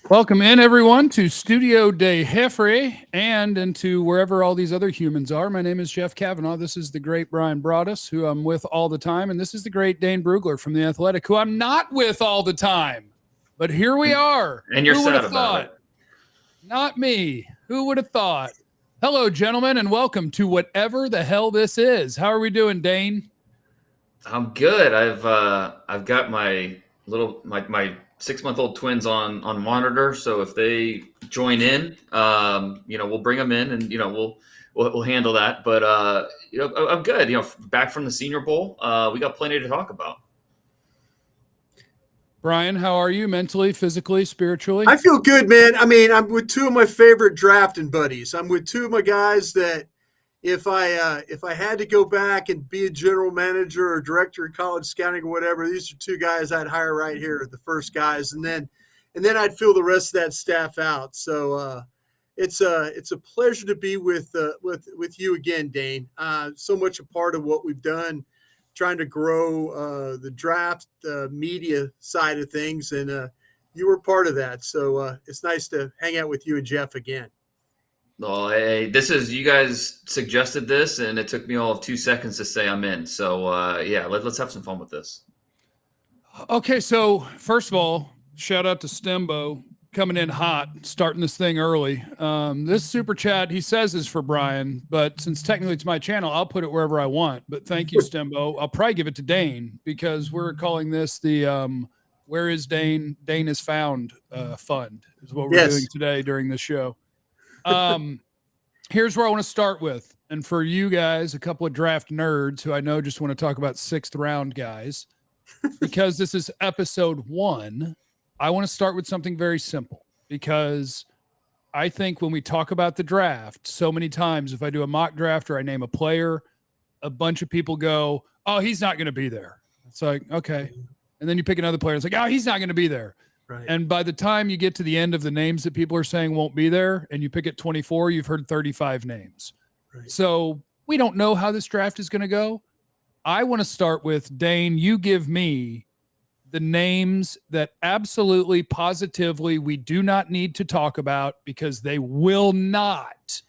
Welcome in, everyone, to Studio de Jeffrey and into wherever all these other humans are. My name is Jeff Cavanaugh. This is the great Bryan Broaddus, who I'm with all the time. And this is the great Dane Brugler from The Athletic, who I'm not with all the time. But here we are. And you're sad about it. Not me. Who would have thought? Hello, gentlemen, and welcome to whatever the hell this is. How are we doing, Dane? I'm good. I've got my 6-month-old twins on monitor, so if they join in, we'll bring them in, and we'll handle that. But I'm good. Back from the Senior Bowl, we got plenty to talk about. Bryan, how are you mentally, physically, spiritually? I feel good, man. I mean, I'm with two of my favorite drafting buddies. I'm with two of my guys that if I had to go back and be a general manager or director of college scouting or whatever, these are two guys I'd hire right here, the first guys, and then I'd fill the rest of that staff out. So it's a pleasure to be with you again, Dane. So much a part of what we've done, trying to grow the draft media side of things, and you were part of that. So it's nice to hang out with you and Jeff again. Well, hey, you guys suggested this, and it took me all of 2 seconds to say I'm in. So, let's have some fun with this. Okay, so first of all, shout out to Stembo coming in hot, starting this thing early. This super chat, he says, is for Bryan, but since technically it's my channel, I'll put it wherever I want. But thank you, Stembo. I'll probably give it to Dane because we're calling this the Where is Dane? Dane is Found Fund is what we're doing today during the show. Here's where I want to start with. And for you guys, a couple of draft nerds who I know just want to talk about 6th round guys, because this is episode 1, I want to start with something very simple, because I think when we talk about the draft, so many times, if I do a mock draft or I name a player, a bunch of people go, oh, he's not going to be there. It's like, okay. And then you pick another player. It's like, oh, he's not going to be there. Right. And by the time you get to the end of the names that people are saying won't be there, and you pick at 24, you've heard 35 names. Right. So we don't know how this draft is going to go. I want to start with, Dane, you give me the names that absolutely, positively, we do not need to talk about because they will not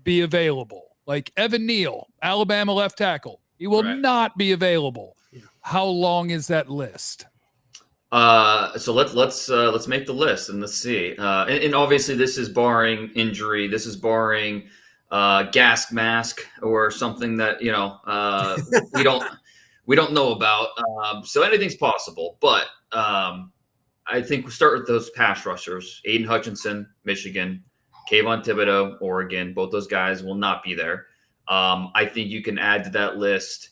be available. Like Evan Neal, Alabama left tackle. He will not be available. Yeah. How long is that list? So let's make the list and let's see. And obviously this is barring injury. This is barring gas mask or something that we don't know about. So anything's possible. But I think we'll start with those pass rushers: Aiden Hutchinson, Michigan; Kayvon Thibodeau, Oregon. Both those guys will not be there. I think you can add to that list.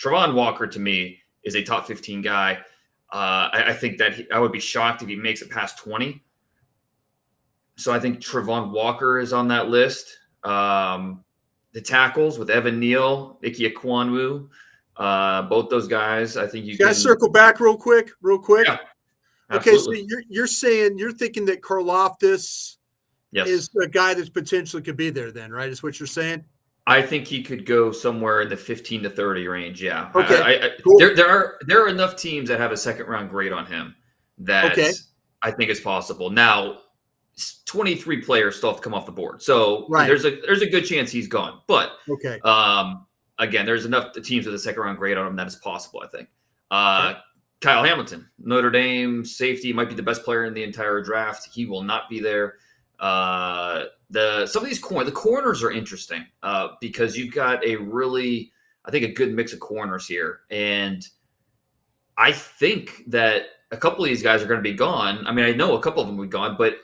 Travon Walker, to me, is a top 15 guy. I think that I would be shocked if he makes it past 20. So I think Travon Walker is on that list. The tackles with Evan Neal, Ike Ekwonu, both those guys, I think you can circle back real quick. Yeah, okay, so you're thinking that Karlaftis is a guy that potentially could be there then, right? Is what you're saying? I think he could go somewhere in the 15 to 30 range. Yeah. Okay. Cool. There are enough teams that have a 2nd-round grade on him that I think is possible. Now, 23 players still have to come off the board, so there's a good chance he's gone. But again, there's enough teams with a 2nd-round grade on him that is possible. I think. Kyle Hamilton, Notre Dame safety, might be the best player in the entire draft. He will not be there. Some of these the corners are interesting because you've got a good mix of corners here, and I think that a couple of these guys are going to be gone. I mean, I know a couple of them will be gone, but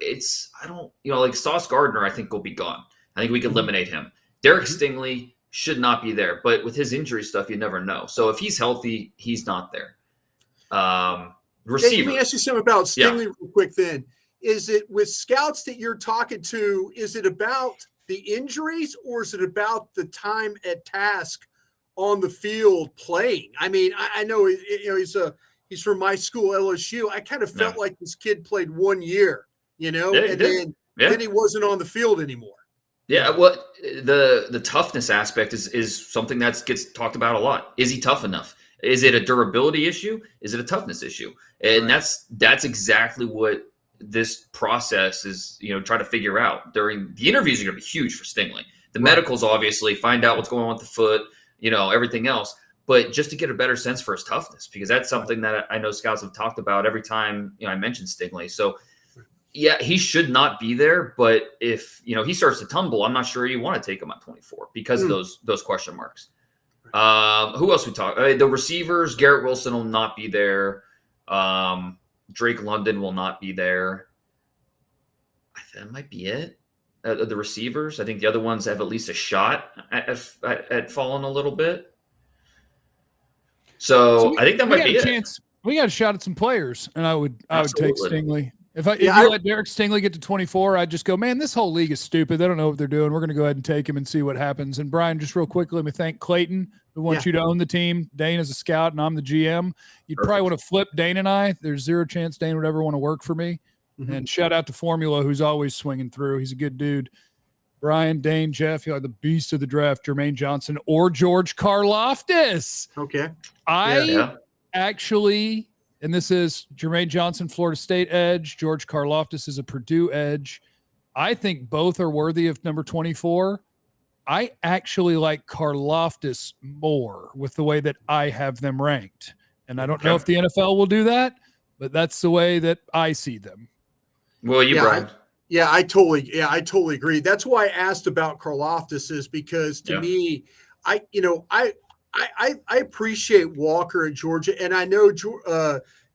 like Sauce Gardner, I think will be gone. I think we can eliminate him. Derek Stingley should not be there, but with his injury stuff, you never know. So if he's healthy, he's not there. Receiver. Hey, let me ask you something about Stingley real quick then. Is it with scouts that you're talking to, is it about the injuries, or is it about the time at task on the field playing? I mean, I know he's from my school, LSU. I kind of felt like this kid played 1 year, and then he wasn't on the field anymore. Yeah, well, the toughness aspect is something that gets talked about a lot. Is he tough enough? Is it a durability issue? Is it a toughness issue? And that's exactly what this process is, trying to figure out. During the interviews are going to be huge for Stingley. The medicals, obviously, find out what's going on with the foot, everything else. But just to get a better sense for his toughness, because that's something that I know scouts have talked about every time, I mentioned Stingley. So, yeah, he should not be there. But if, he starts to tumble, I'm not sure you want to take him at 24 because of those question marks. Who else we talk? The receivers, Garrett Wilson will not be there. Drake London will not be there. That might be it. The receivers, I think the other ones have at least a shot at falling a little bit. So I think that might be it. We got a shot at some players, and I would take Stingley. If you let Derek Stingley get to 24, I'd just go, man, this whole league is stupid. They don't know what they're doing. We're going to go ahead and take him and see what happens. And Bryan, just real quickly, let me thank Clayton, who wants you to own the team. Dane is a scout, and I'm the GM. You'd probably want to flip Dane and I. There's zero chance Dane would ever want to work for me. Mm-hmm. And shout out to Formula, who's always swinging through. He's a good dude. Bryan, Dane, Jeff, you are the beast of the draft, Jermaine Johnson or George Karlaftis. Okay. I actually – and this is Jermaine Johnson, Florida State edge. George Karlaftis is a Purdue edge. I think both are worthy of number 24. I actually like Karlaftis more with the way that I have them ranked. And I don't know if the NFL will do that, but that's the way that I see them. Well, Brian. I totally agree. That's why I asked about Karlaftis, is because to me, I appreciate Walker at Georgia, and I know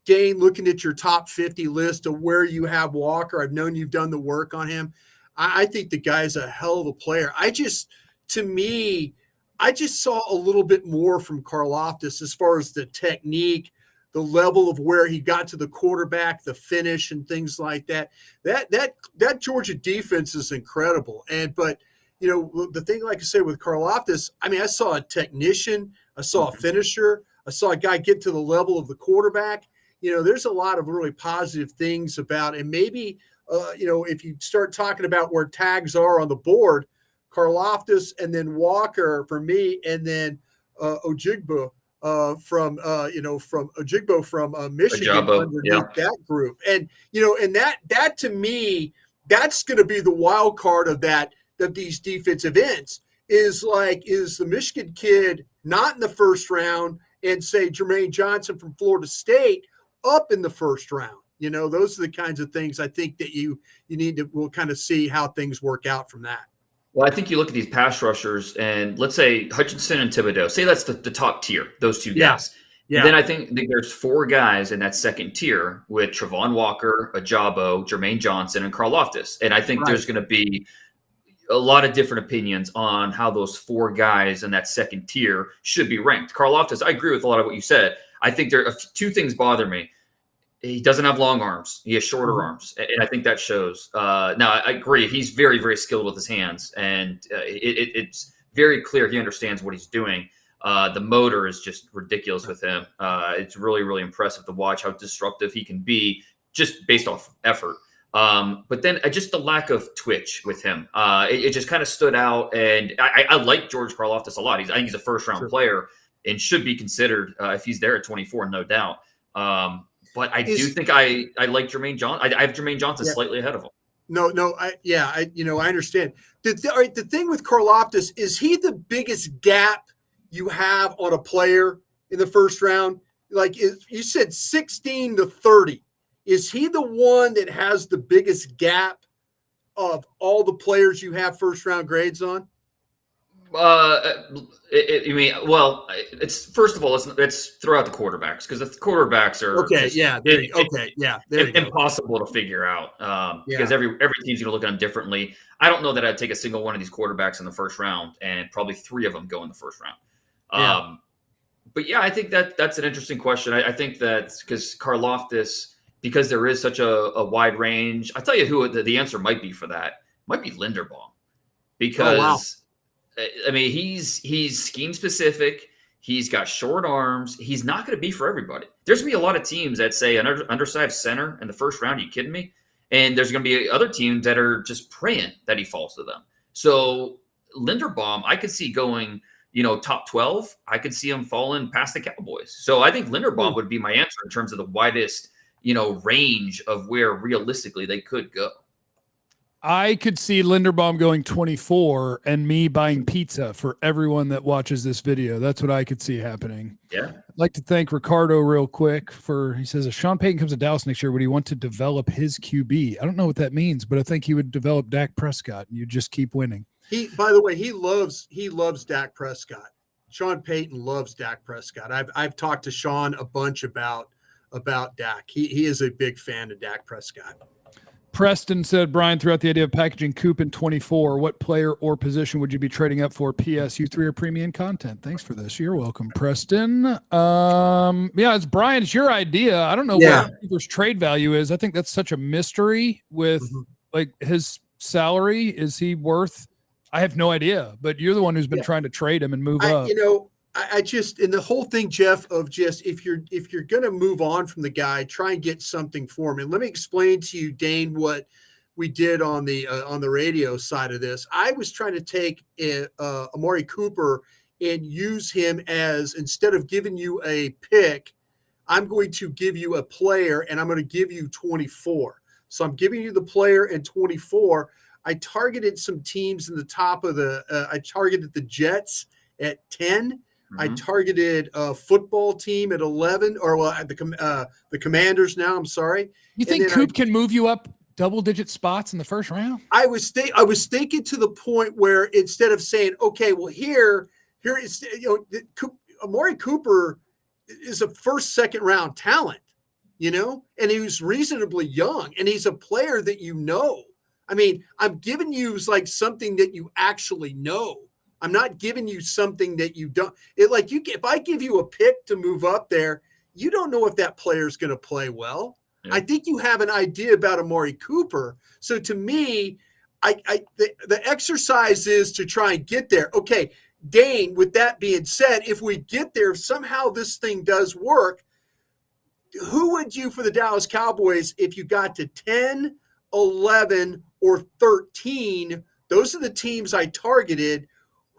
Dane, looking at your top 50 list of where you have Walker, I've known you've done the work on him. I think the guy's a hell of a player. I just saw a little bit more from Karlaftis as far as the technique, the level of where he got to the quarterback, the finish, and things like that. That Georgia defense is incredible. But the thing, like I say, with Karlaftis, I mean, I saw a technician, I saw a finisher, I saw a guy get to the level of the quarterback. There's a lot of really positive things about it. And maybe, if you start talking about where tags are on the board, Karlaftis and then Walker for me, and then Ojigbo from Ojigbo from Michigan underneath that group. And, and that to me, that's going to be the wild card of these defensive ends is the Michigan kid not in the first round and say Jermaine Johnson from Florida State up in the first round. Those are the kinds of things I think that you need to, we'll kind of see how things work out from that. Well, I think you look at these pass rushers, and let's say Hutchinson and Thibodeau, say that's the top tier, those two guys. Yeah. Then I think there's four guys in that second tier with Travon Walker, Ajabo, Jermaine Johnson, and Karlaftis. And I think there's going to be a lot of different opinions on how those four guys in that second tier should be ranked. Karlaftis, I agree with a lot of what you said. I think there are two things bother me. He doesn't have long arms. He has shorter arms, and I think that shows. Now, I agree. He's very, very skilled with his hands, and it's very clear he understands what he's doing. The motor is just ridiculous with him. It's really, really impressive to watch how disruptive he can be just based off effort. But then just the lack of twitch with him. It just kind of stood out, and I like George Karlaftis a lot. I think he's a first-round player and should be considered if he's there at 24, no doubt. But I do think I like Jermaine Johnson. I have Jermaine Johnson slightly ahead of him. I understand. The thing with Karlaftis, is he the biggest gap you have on a player in the first round? You said 16 to 30. Is he the one that has the biggest gap of all the players you have first round grades on? It's first of all, let's throw out the quarterbacks, because the quarterbacks are impossible to figure out because every team's going to look at them differently. I don't know that I'd take a single one of these quarterbacks in the first round, and probably three of them go in the first round. But I think that's an interesting question. I think that because Karlaftis, because there is such a wide range, I'll tell you who the answer might be for that. Might be Linderbaum. because I mean he's scheme specific. He's got short arms. He's not going to be for everybody. There's going to be a lot of teams that say an undersized center in the first round. Are you kidding me? And there's going to be other teams that are just praying that he falls to them. So Linderbaum, I could see going, top 12. I could see him falling past the Cowboys. So I think Linderbaum would be my answer in terms of the widest, range of where realistically they could go. I could see Linderbaum going 24 and me buying pizza for everyone that watches this video. That's what I could see happening. Yeah. I'd like to thank Ricardo real quick he says, if Sean Payton comes to Dallas next year, would he want to develop his QB? I don't know what that means, but I think he would develop Dak Prescott and you just keep winning. By the way, he loves Dak Prescott. Sean Payton loves Dak Prescott. I've talked to Sean a bunch about Dak. He is a big fan of Dak Prescott. Preston said, Brian, throughout the idea of packaging Coop in 24, what player or position would you be trading up for? PS, you three are premium content. Thanks for this. You're welcome, Preston. It's Brian. It's your idea. I don't know what his trade value is. I think that's such a mystery with like his salary. Is he worth? I have no idea, but you're the one who's been trying to trade him and move up. I just, and the whole thing, Jeff, of just if you're going to move on from the guy, try and get something for him. And let me explain to you, Dane, what we did on the radio side of this. I was trying to take Amari Cooper and use him as, instead of giving you a pick, I'm going to give you a player and I'm going to give you 24. So I'm giving you the player and 24. I targeted some teams in the top of I targeted the Jets at 10. I targeted a football team at 11, or the Commanders now. I'm sorry. You think Coop can move you up double-digit spots in the first round? I was thinking to the point where instead of saying, okay, well here is Amari Cooper is a first, second round talent, and he was reasonably young, and he's a player that I mean, I'm giving you like something that you actually know. I'm not giving you something that you don't. If I give you a pick to move up there, you don't know if that player is going to play well. Yeah. I think you have an idea about Amari Cooper. So to me, the exercise is to try and get there. Okay, Dane, with that being said, if we get there, if somehow this thing does work, who would you, for the Dallas Cowboys, if you got to 10, 11, or 13, those are the teams I targeted.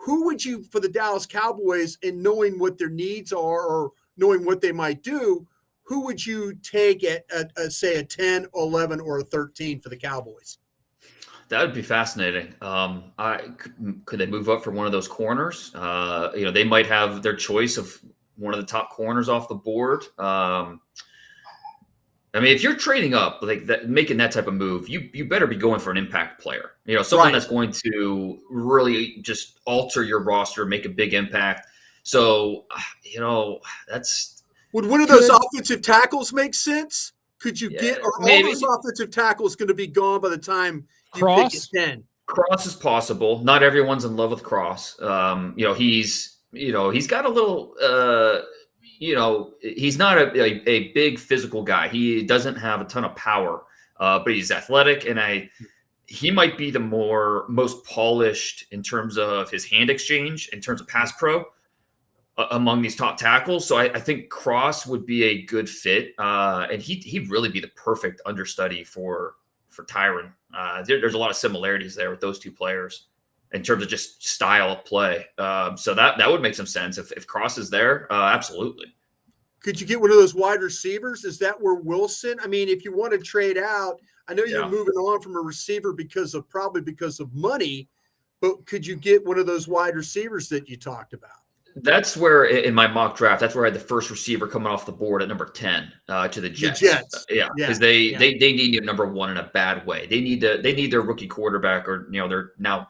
Who would you, for the Dallas Cowboys, and knowing what their needs are or knowing what they might do, who would you take at say a 10, 11, or a 13 for the Cowboys? That would be fascinating. Could they move up for one of those corners? They might have their choice of one of the top corners off the board. If you're trading up, like that, making that type of move, you better be going for an impact player. Someone that's going to really just alter your roster, make a big impact. So, that's. Would one of those offensive tackles make sense? Could you get, or all those offensive tackles going to be gone by the time you pick at 10? Cross is possible. Not everyone's in love with Cross. He's got a little. He's not a big physical guy. He doesn't have a ton of power, but he's athletic, and he might be the most polished in terms of his hand exchange, in terms of pass pro, among these top tackles. So I think Cross would be a good fit, and he'd really be the perfect understudy for Tyron. There's a lot of similarities there with those two players in terms of just style of play. So that would make some sense. If Cross is there, absolutely. Could you get one of those wide receivers? Is that where Wilson? If you want to trade out, I know you're moving on from a receiver because of money, but could you get one of those wide receivers that you talked about? That's where, in my mock draft, that's where I had the first receiver coming off the board at number 10 to the Jets. Because they need a number one in a bad way. They need their rookie quarterback, or they're now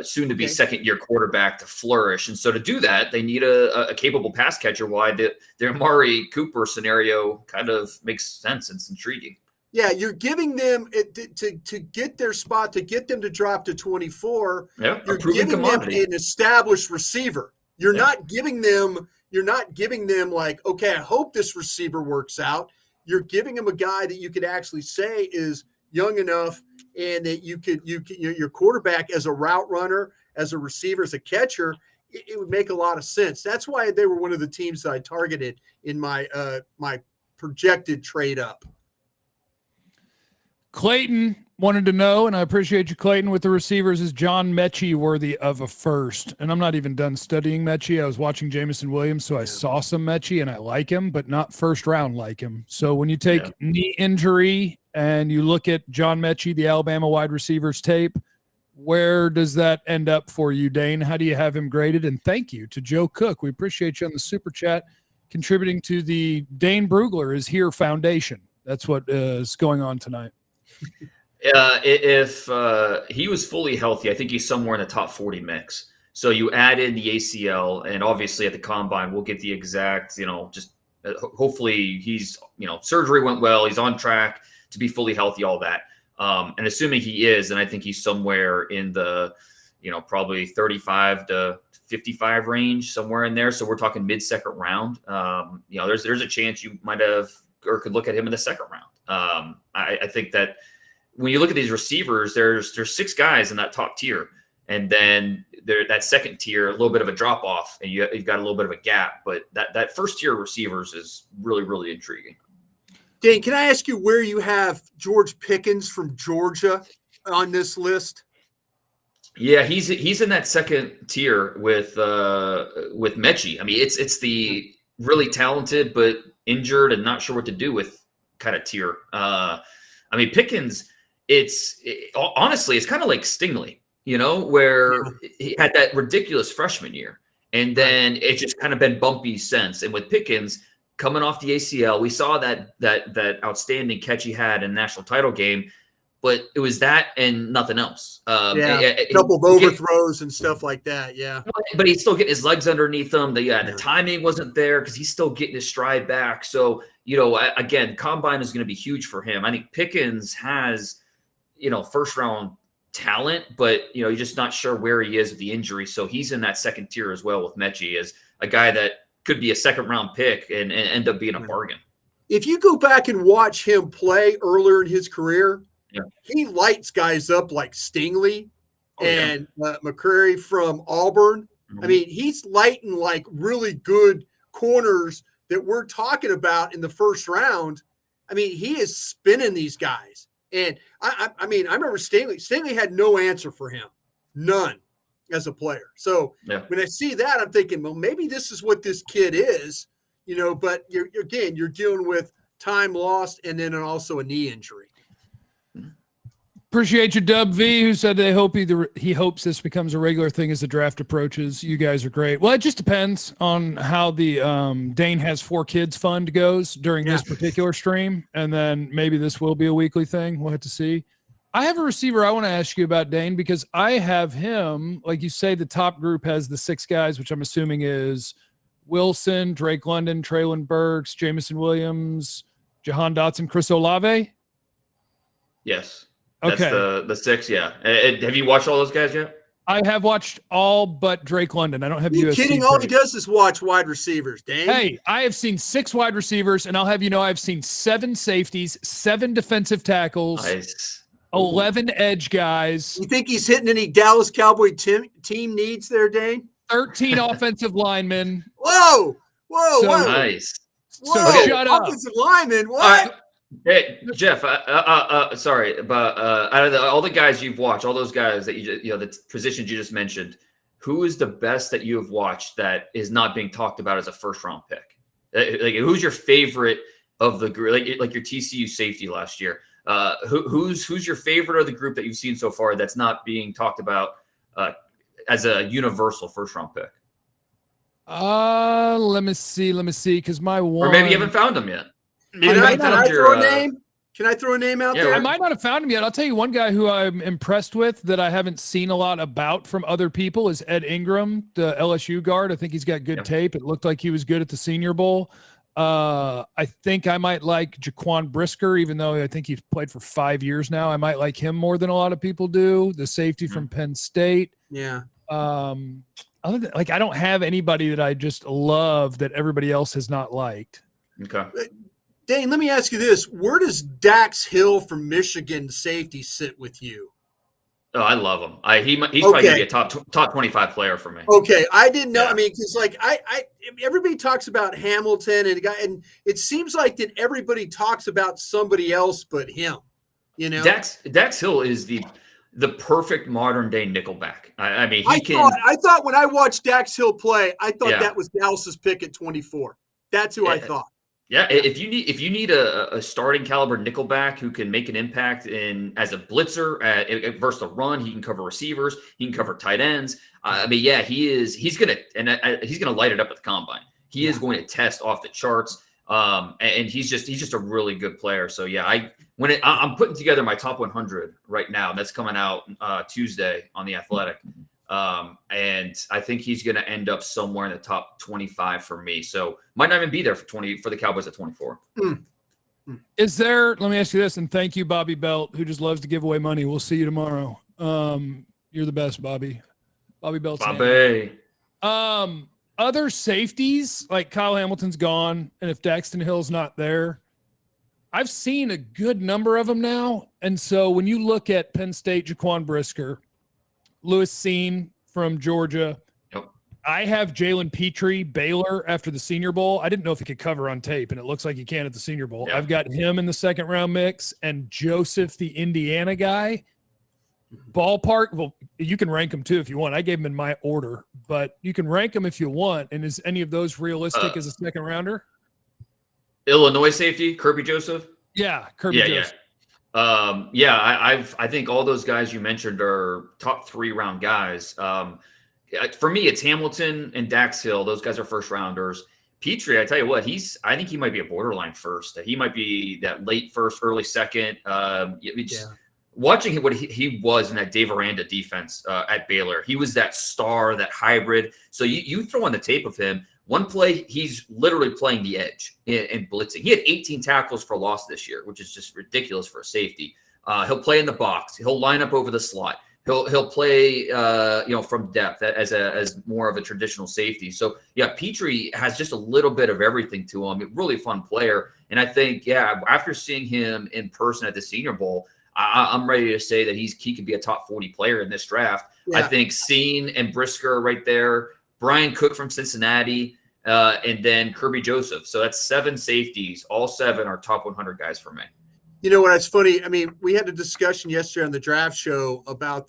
soon to be second-year quarterback to flourish. And so to do that, they need a capable pass catcher. Why the Amari Cooper scenario kind of makes sense. It's intriguing. Yeah, you're giving them to get their spot, to get them to drop to 24. Yeah, you're giving commodity. them an established receiver. You're not giving them like, okay, I hope this receiver works out. You're giving them a guy that you could actually say is young enough, and that your quarterback as a route runner, as a receiver, as a catcher, it would make a lot of sense. That's why they were one of the teams that I targeted in my my projected trade up. Clayton wanted to know, and I appreciate you, Clayton, with the receivers, is John Mechie worthy of a first? And I'm not even done studying Mechie. I was watching Jameson Williams, so I saw some Mechie, and I like him, but not first round like him. So when you take knee injury and you look at John Mechie, the Alabama wide receivers tape, where does that end up for you, Dane? How do you have him graded? And thank you to Joe Cook. We appreciate you on the super chat contributing to the Dane Brugler is Here Foundation. That's what is going on tonight. If he was fully healthy, I think he's somewhere in the top 40 mix. So you add in the ACL, and obviously at the combine, we'll get the exact, just hopefully he's, surgery went well. He's on track to be fully healthy, all that. And assuming he is, then I think he's somewhere in the, probably 35 to 55 range, somewhere in there. So we're talking mid-second round. There's a chance you might have or could look at him in the second round. I think that when you look at these receivers, there's 6 guys in that top tier, and then that second tier, a little bit of a drop off, and you've got a little bit of a gap. But that first tier of receivers is really, really intriguing. Dane, can I ask you where you have George Pickens from Georgia on this list? Yeah, he's in that second tier with Mechie. I mean, it's the really talented but injured and not sure what to do with kind of tier. I mean, Pickens, honestly, it's kind of like Stingley, where he had that ridiculous freshman year, and then it's just kind of been bumpy since. And with Pickens coming off the ACL, we saw that outstanding catch he had in the national title game, but it was that and nothing else. A couple of overthrows and stuff like that. Yeah, but he's still getting his legs underneath him. The timing wasn't there because he's still getting his stride back. So again, combine is going to be huge for him. I think Pickens has first round talent, but you're just not sure where he is with the injury. So he's in that second tier as well with Mechie as a guy that could be a second round pick and end up being a bargain. If you go back and watch him play earlier in his career, he lights guys up like Stingley and McCrary from Auburn. Mm-hmm. I mean, he's lighting like really good corners that we're talking about in the first round. I mean, he is spinning these guys. And I remember Stingley had no answer for him, none as a player. So when I see that, I'm thinking, well, maybe this is what this kid is, but you're dealing with time lost and then also a knee injury. Appreciate you, Dub V, who said they hope he hopes this becomes a regular thing as the draft approaches. You guys are great. Well, it just depends on how the Dane Has 4 Kids fund goes during this particular stream, and then maybe this will be a weekly thing. We'll have to see. I have a receiver I want to ask you about, Dane, because I have him, like you say, the top group has the 6 guys, which I'm assuming is Wilson, Drake London, Traylon Burks, Jameson Williams, Jahan Dotson, Chris Olave. Yes. That's okay. The 6, yeah. Have you watched all those guys yet? I have watched all but Drake London. I don't have USC. Kidding? All he does is watch wide receivers, Dane. Hey, I have seen 6 wide receivers, and I'll have you know I've seen 7 safeties, 7 defensive tackles, nice. 11 edge guys. You think he's hitting any Dallas Cowboy team needs there, Dane? 13 offensive linemen. Whoa. Nice. So shut up. Offensive linemen, what? Hey, Jeff, sorry, but out of all the guys you've watched, all those guys that the positions you just mentioned, who is the best that you have watched that is not being talked about as a first-round pick? Like, who's your favorite of the group? Like your TCU safety last year. Who's your favorite of the group that you've seen so far that's not being talked about as a universal first-round pick? Let me see, because my one. Or maybe you haven't found them yet. Can I throw a name? Can I throw a name out there? I might not have found him yet. I'll tell you one guy who I'm impressed with that I haven't seen a lot about from other people is Ed Ingram, the LSU guard. I think he's got good tape. It looked like he was good at the Senior Bowl. I think I might like Jaquan Brisker, even though I think he's played for 5 years now. I might like him more than a lot of people do. The safety from Penn State. Yeah. Other than, I don't have anybody that I just love that everybody else has not liked. Okay. Dane, let me ask you this. Where does Dax Hill from Michigan safety sit with you? Oh, I love him. He's probably going to be a top 25 player for me. Okay, I didn't know. Yeah. I mean, because like everybody talks about Hamilton and it seems like that everybody talks about somebody else but him. You know, Dax Hill is the perfect modern day nickelback. I mean, I thought when I watched Dax Hill play, I thought that was Dallas's pick at 24. That's who I thought. Yeah, if you need a starting caliber nickelback who can make an impact as a blitzer versus the run, he can cover receivers, he can cover tight ends. I mean, yeah, he's gonna light it up at the combine. He is going to test off the charts, and he's just a really good player. So yeah, I'm putting together my top 100 right now. That's coming out Tuesday on The Athletic. And I think he's going to end up somewhere in the top 25 for me. So might not even be there for the Cowboys at 24. Is there, let me ask you this, and thank you, Bobby Belt, who just loves to give away money. We'll see you tomorrow. You're the best, Bobby. Bobby Belt's Bobby. Other safeties, like Kyle Hamilton's gone, and if Daxton Hill's not there, I've seen a good number of them now. And so when you look at Penn State, Jaquan Brisker, Lewis Seen from Georgia. Yep. I have Jalen Petty, Baylor, after the Senior Bowl. I didn't know if he could cover on tape, and it looks like he can at the Senior Bowl. Yep. I've got him in the second round mix, and Joseph, the Indiana guy. Ballpark, well, you can rank them too if you want. I gave them in my order, but you can rank them if you want. And is any of those realistic as a second rounder? Illinois safety, Kirby Joseph? Yeah, Kirby Joseph. Yeah. I think all those guys you mentioned are top 3 round guys. For me, it's Hamilton and Dax Hill. Those guys are first rounders. Petrie, I tell you what, I think he might be a borderline first. He might be that late first, early second. Watching what he was in that Dave Aranda defense at Baylor, he was that star, that hybrid. So you throw on the tape of him. One play, he's literally playing the edge and blitzing. He had 18 tackles for loss this year, which is just ridiculous for a safety. He'll play in the box. He'll line up over the slot. He'll play from depth as more of a traditional safety. So yeah, Petrie has just a little bit of everything to him. A really fun player, and I think after seeing him in person at the Senior Bowl, I'm ready to say that he could be a top 40 player in this draft. Yeah. I think Seen and Brisker right there. Brian Cook from Cincinnati, and then Kirby Joseph. So that's 7 safeties. All 7 are top 100 guys for me. You know what? It's funny. I mean, we had a discussion yesterday on the draft show about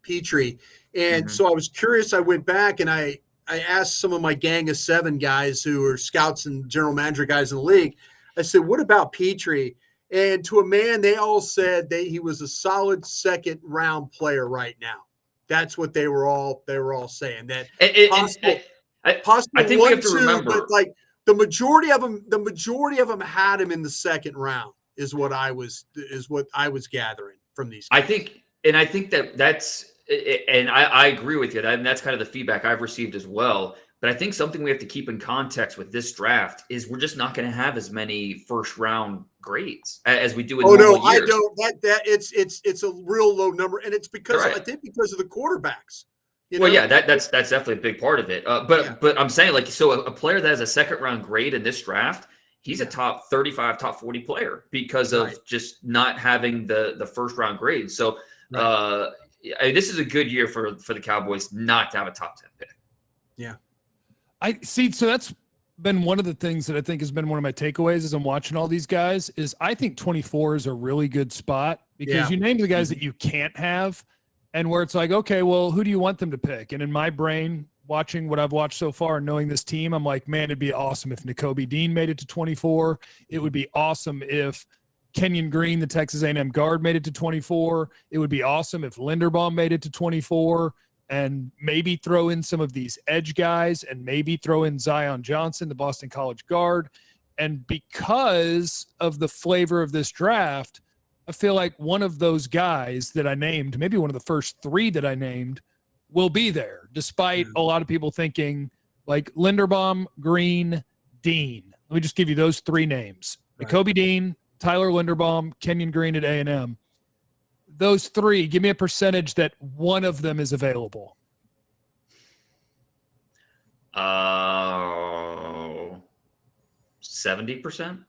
Petrie. And so I was curious. I went back and I asked some of my gang of 7 guys who are scouts and general manager guys in the league. I said, what about Petrie? And to a man, they all said he was a solid second round player right now. That's what they were all saying. That possible I think we have to remember, but like the majority of them had him in the second round is what I was gathering from these guys. I think that's and I agree with you. And that's kind of the feedback I've received as well. But I think something we have to keep in context with this draft is we're just not going to have as many first round grades as we do in normal years. I don't. That it's a real low number, and it's because I think because of the quarterbacks. Well, yeah, that's definitely a big part of it. But I'm saying so a player that has a second round grade in this draft, he's a top 35, top 40 player because of just not having the first round grade. So this is a good year for the Cowboys not to have a top 10 pick. Yeah. I see. So that's been one of the things that I think has been one of my takeaways as I'm watching all these guys is I think 24 is a really good spot because you name the guys that you can't have and where it's like, okay, well, who do you want them to pick? And in my brain, watching what I've watched so far and knowing this team, I'm like, man, it'd be awesome if Nakobe Dean made it to 24. It would be awesome if Kenyon Green, the Texas A&M guard, made it to 24. It would be awesome if Linderbaum made it to 24. And maybe throw in some of these edge guys and maybe throw in Zion Johnson, the Boston College guard. And because of the flavor of this draft, I feel like one of those guys that I named, maybe one of the first 3 that I named, will be there, despite a lot of people thinking like Linderbaum, Green, Dean. Let me just give you those 3 names. Right. Nakobe Dean, Tyler Linderbaum, Kenyon Green at A&M. Those 3, give me a percentage that one of them is available. 60%. 70%.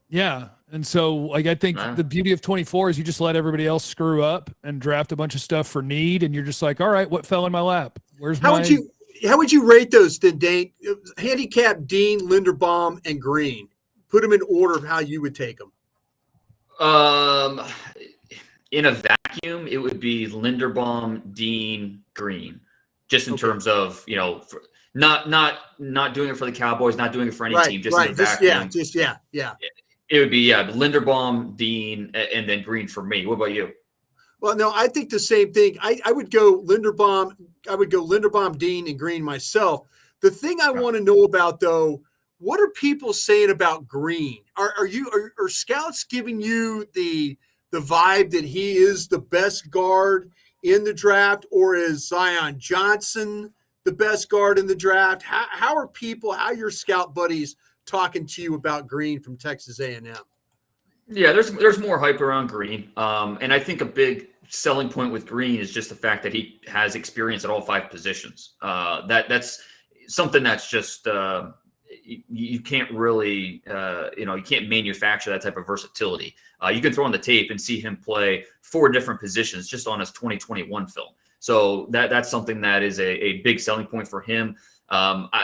Yeah. And so, like, I think the beauty of 24 is you just let everybody else screw up and draft a bunch of stuff for need. And you're just like, all right, what fell in my lap? How would you rate those then, Dane? Handicap Dean, Linderbaum, and Green. Put them in order of how you would take them. In a vacuum, it would be Linderbaum, Dean, Green, just in terms of, not doing it for the Cowboys, not doing it for any team, just in a vacuum. It would be Linderbaum, Dean, and then Green for me. What about you? Well, no, I think the same thing. I would go Linderbaum. I would go Linderbaum, Dean, and Green myself. The thing I want to know about, though, what are people saying about Green? Are scouts giving you the vibe that he is the best guard in the draft, or is Zion Johnson the best guard in the draft? How are your scout buddies talking to you about Green from Texas A&M? Yeah, there's more hype around Green, and I think a big selling point with Green is just the fact that he has experience at all 5 positions. That's something that's just you can't really you can't manufacture that type of versatility. You can throw on the tape and see him play 4 different positions just on his 2021 film. So that's something that is a big selling point for him.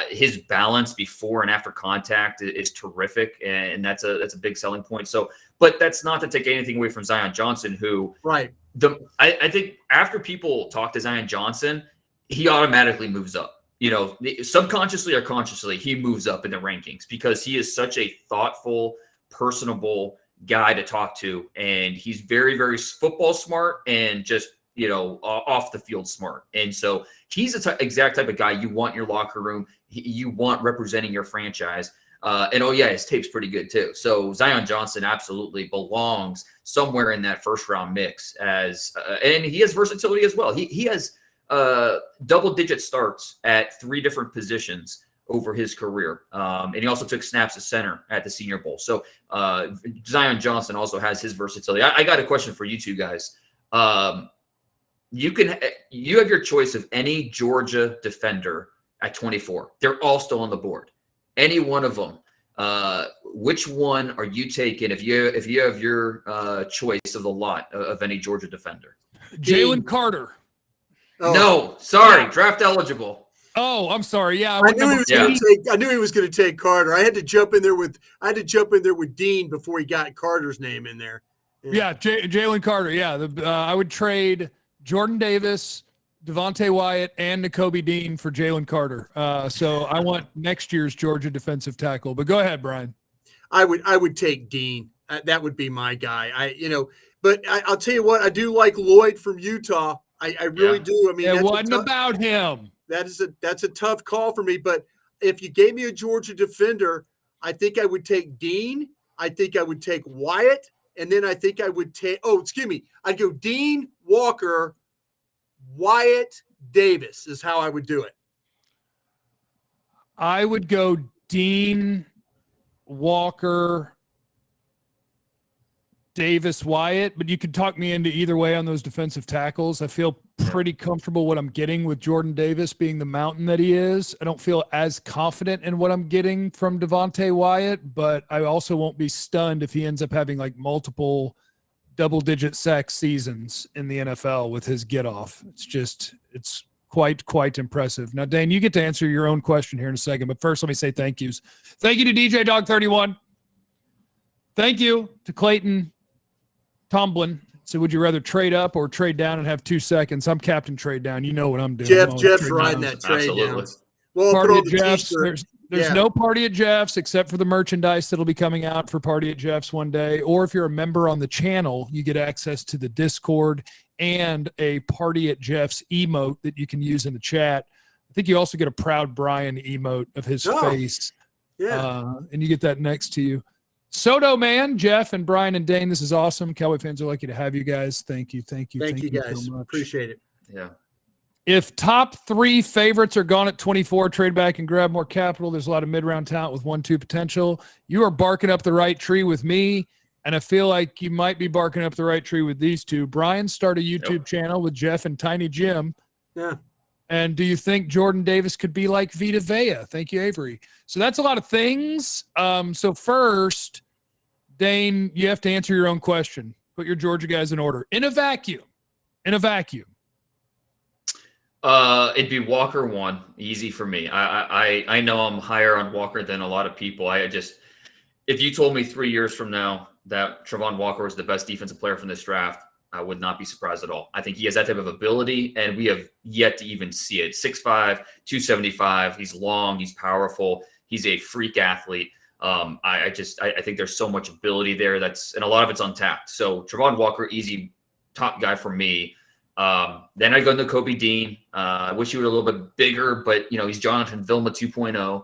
His balance before and after contact is terrific, and that's a big selling point. So, but that's not to take anything away from Zion Johnson, who I think after people talk to Zion Johnson, he automatically moves up. Subconsciously or consciously, he moves up in the rankings because he is such a thoughtful, personable guy to talk to, and he's very, very football smart and just off the field smart. And so he's the exact type of guy you want in your locker room. You want representing your franchise. And his tape's pretty good too. So Zion Johnson absolutely belongs somewhere in that first round mix and he has versatility as well. He has double-digit starts at 3 different positions over his career. And he also took snaps at center at the Senior Bowl. So Zion Johnson also has his versatility. I got a question for you two guys. You have your choice of any Georgia defender at 24. They're all still on the board. Any one of them. Which one are you taking if you have your choice of the lot of any Georgia defender? Jalen Carter. Oh. No, sorry, draft eligible. Oh, I'm sorry. Yeah, I knew he was going to take Carter. I had to jump in there with Dean before he got Carter's name in there. Yeah, Jalen Carter. Yeah, I would trade Jordan Davis, Devontae Wyatt, and Nakobe Dean for Jalen Carter. So I want next year's Georgia defensive tackle. But go ahead, Brian. I would take Dean. That would be my guy. But I'll tell you what, I do like Lloyd from Utah. I really do. I mean, it wasn't about him. That's a tough call for me. But if you gave me a Georgia defender, I think I would take Dean. I think I would take Wyatt. And then I think I would take I'd go Dean, Walker, Wyatt, Davis is how I would do it. I would go Dean, Walker, Davis, Wyatt, but you could talk me into either way on those defensive tackles. I feel pretty comfortable what I'm getting with Jordan Davis being the mountain that he is. I don't feel as confident in what I'm getting from Devontae Wyatt, but I also won't be stunned if he ends up having like multiple double-digit sack seasons in the NFL with his get-off. It's quite impressive. Now, Dane, you get to answer your own question here in a second, but first let me say thank yous. Thank you to DJ Dog 31. Thank you to Clayton Tomlin. So would you rather trade up or trade down and have 2 seconds? I'm Captain Trade Down. You know what I'm doing. Jeff's riding that trade down. Well, Party at Jeff's. There's no Party at Jeff's except for the merchandise that'll be coming out for Party at Jeff's one day. Or if you're a member on the channel, you get access to the Discord and a Party at Jeff's emote that you can use in the chat. I think you also get a Proud Brian emote of his face. Yeah. And you get that next to you. Soto, man, Jeff and Brian and Dane, this is awesome. Cowboy fans are lucky to have you guys. Thank you guys. So much. Appreciate it. Yeah. If top 3 favorites are gone at 24, trade back and grab more capital. There's a lot of mid-round talent with 1-2 potential. You are barking up the right tree with me, and I feel like you might be barking up the right tree with these two. Brian, start a YouTube channel with Jeff and Tiny Jim. Yeah. And do you think Jordan Davis could be like Vita Vea? Thank you, Avery. So that's a lot of things. So first, Dane, you have to answer your own question. Put your Georgia guys in order. In a vacuum. It'd be Walker 1, easy for me. I know I'm higher on Walker than a lot of people. If you told me 3 years from now that Travon Walker was the best defensive player from this draft, I would not be surprised at all. I think he has that type of ability, and we have yet to even see it. 6'5", 275. He's long. He's powerful. He's a freak athlete. I think there's so much ability there and a lot of it's untapped. So Travon Walker, easy top guy for me. Then I go into Kobe Dean. I wish he were a little bit bigger, but he's Jonathan Vilma 2.0.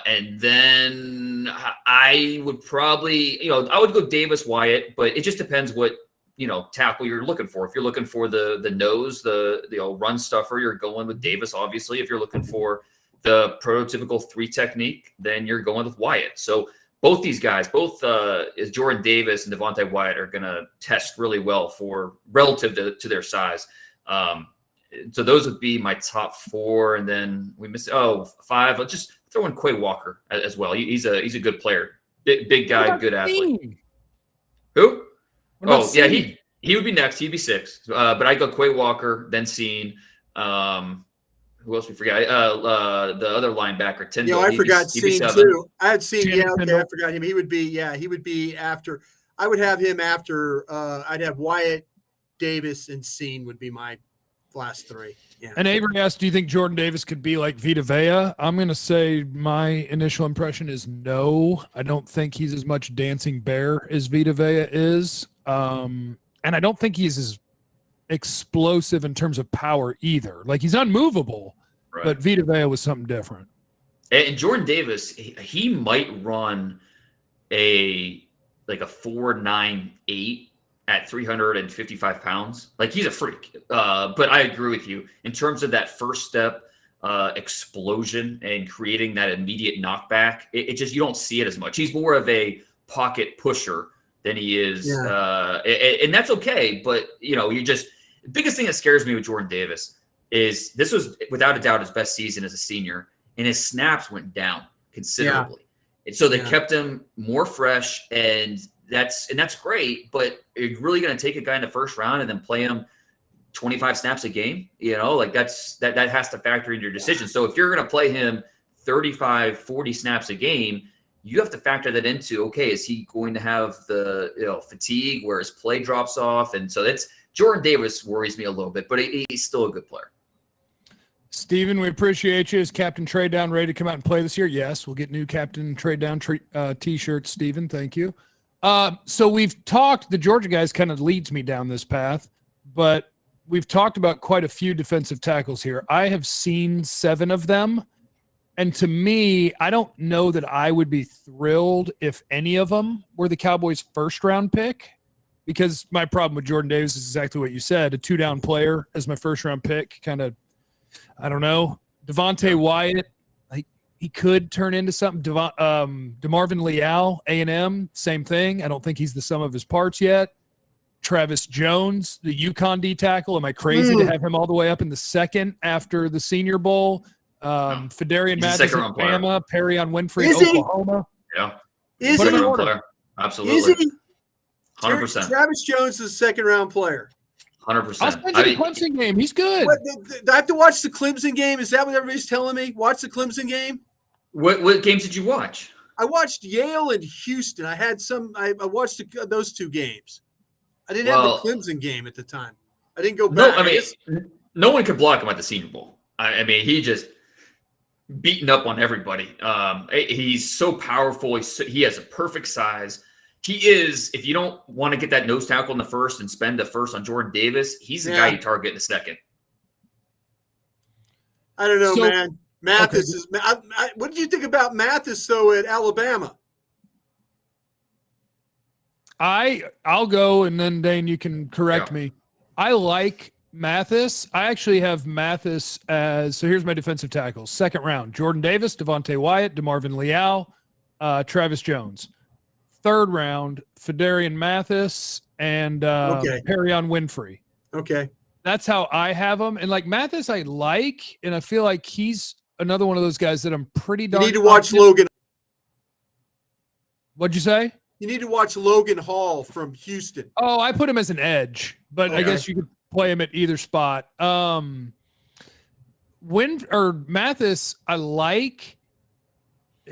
And then I would probably, I would go Davis Wyatt, but it just depends what, tackle you're looking for. If you're looking for the nose, the run stuffer, you're going with Davis, obviously. If you're looking for the prototypical 3 technique, then you're going with Wyatt. So both these guys, is Jordan Davis and Devontae Wyatt are going to test really well for relative to their size. So those would be my top 4. And then we missed 5. I'll just throw in Quay Walker as well. He's a good player, big guy, good athlete. Who? Yeah, he would be next. He'd be 6. But I go Quay Walker, then Scene. Who else we forgot? The other linebacker, Tyndall. I forgot Scene too. I had Scene. Yeah, okay, I forgot him. He would be after. I would have him after. I'd have Wyatt, Davis, and Scene would be my last 3. Yeah. And Avery asked, do you think Jordan Davis could be like Vita Vea? I'm going to say my initial impression is no. I don't think he's as much dancing bear as Vita Vea is. And I don't think he's as explosive in terms of power either. Like, he's unmovable, right, but Vita Vea was something different. And Jordan Davis, he might run a 4.98 at 355 pounds. Like, he's a freak. But I agree with you in terms of that first step explosion and creating that immediate knockback. It just, you don't see it as much. He's more of a pocket pusher than he is. And that's okay. But, the biggest thing that scares me with Jordan Davis is this was without a doubt his best season as a senior, and his snaps went down considerably. And so they kept him more fresh, and that's great, but you're really going to take a guy in the first round and then play him 25 snaps a game? That has to factor in your decision. So if you're going to play him 35, 40 snaps a game, you have to factor that into, okay, is he going to have the fatigue where his play drops off? And so Jordan Davis worries me a little bit, but he's still a good player. Steven, we appreciate you. Is Captain Trade Down ready to come out and play this year? Yes, we'll get new Captain Trade Down T-shirts, Steven. Thank you. So we've talked, the Georgia guys kind of leads me down this path, but we've talked about quite a few defensive tackles here. I have seen 7 of them. And to me, I don't know that I would be thrilled if any of them were the Cowboys' first-round pick, because my problem with Jordan Davis is exactly what you said, a 2-down player as my first-round pick. Kind of, I don't know. Devontae Wyatt, he could turn into something. DeMarvin Leal, A&M, same thing. I don't think he's the sum of his parts yet. Travis Jones, the UConn D tackle. Am I crazy to have him all the way up in the 2nd after the Senior Bowl? Fedarian Mathis, Alabama. Perrion Winfrey, Oklahoma. Yeah. Is he? Player. Absolutely. Is he? 100%. Travis Jones is a 2nd-round player. 100%. I'll send you the Clemson game. He's good. I have to watch the Clemson game. Is that what everybody's telling me? Watch the Clemson game? What games did you watch? I watched Yale and Houston. I watched those 2 games. I didn't have the Clemson game at the time. I didn't go back. No one could block him at the Senior Bowl. He just beaten up on everybody. He's so powerful. He has a perfect size. He is, if you don't want to get that nose tackle in the 1st and spend the 1st on Jordan Davis, he's the guy you target in the 2nd. I don't know, man. Mathis is. What did you think about Mathis though at Alabama? I'll go, and then Dane, you can correct me. I like Mathis. I actually have Mathis as, so here's my defensive tackles. 2nd round, Jordan Davis, Devontae Wyatt, DeMarvin Leal, Travis Jones. 3rd round, Fedarian Mathis and Perrion Winfrey. Okay. That's how I have him. And like Mathis, I like, and I feel like he's another one of those guys that I'm pretty You darn. need to watch Logan. What'd you say? You need to watch Logan Hall from Houston. Oh, I put him as an edge, but I guess you could play him at either spot. Mathis, I like.